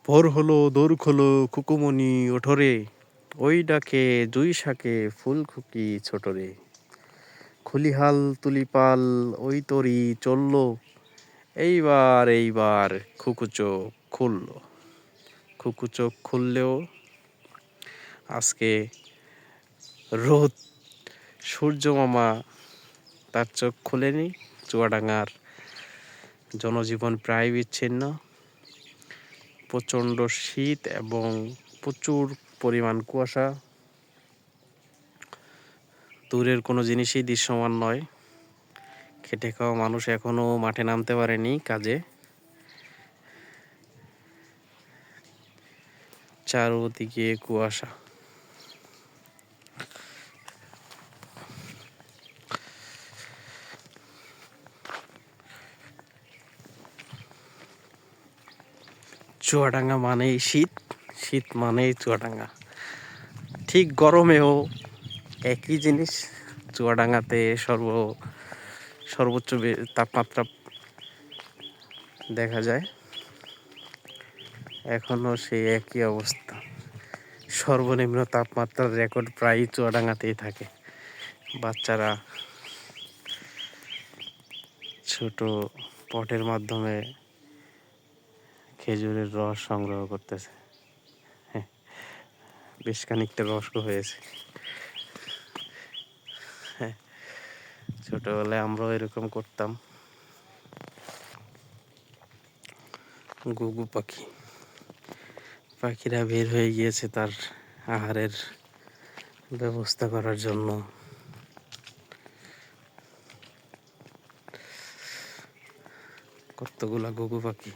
ভোর হলো দৌড় খোলো কুকুমনি ওঠরে, ওই ডাকে জুই শাকে ফুল খুকি ছোটরে। খুলিহাল তুলিপাল ওই তরি চলল, এইবার খুকু চোখ খুলল। খুকু চোখ খুললেও আজকে রোদ সূর্য মামা তার চোখ খুলেনি। চুয়াডাঙ্গার জনজীবন প্রায় বিচ্ছিন্ন। প্রচণ্ড শীত এবং প্রচুর পরিমাণ কুয়াশা। দূরের কোনো জিনিসই দৃশ্যমান নয়। খেটে খাওয়া মানুষ এখনও মাঠে নামতে পারেনি কাজে। চারদিকে কুয়াশা। চুয়াডাঙ্গা মানেই শীত, শীত মানেই চুয়াডাঙ্গা। ঠিক গরমেও একই জিনিস। চুয়াডাঙ্গাতে সর্বোচ্চ তাপমাত্রা দেখা যায়। এখনও সেই একই অবস্থা। সর্বনিম্ন তাপমাত্রার রেকর্ড প্রায়ই চুয়াডাঙ্গাতেই থাকে। বাচ্চারা ছোট পটের মাধ্যমে খেজুরের রস সংগ্রহ করতেছে। বেশ খানিকটা রসও হয়েছে। ছোটবেলায় আমরাও এরকম করতাম। ঘুঘু পাখি, পাখিরা বের হয়ে গিয়েছে তার আহারের ব্যবস্থা করার জন্য। কতগুলা ঘুঘু পাখি।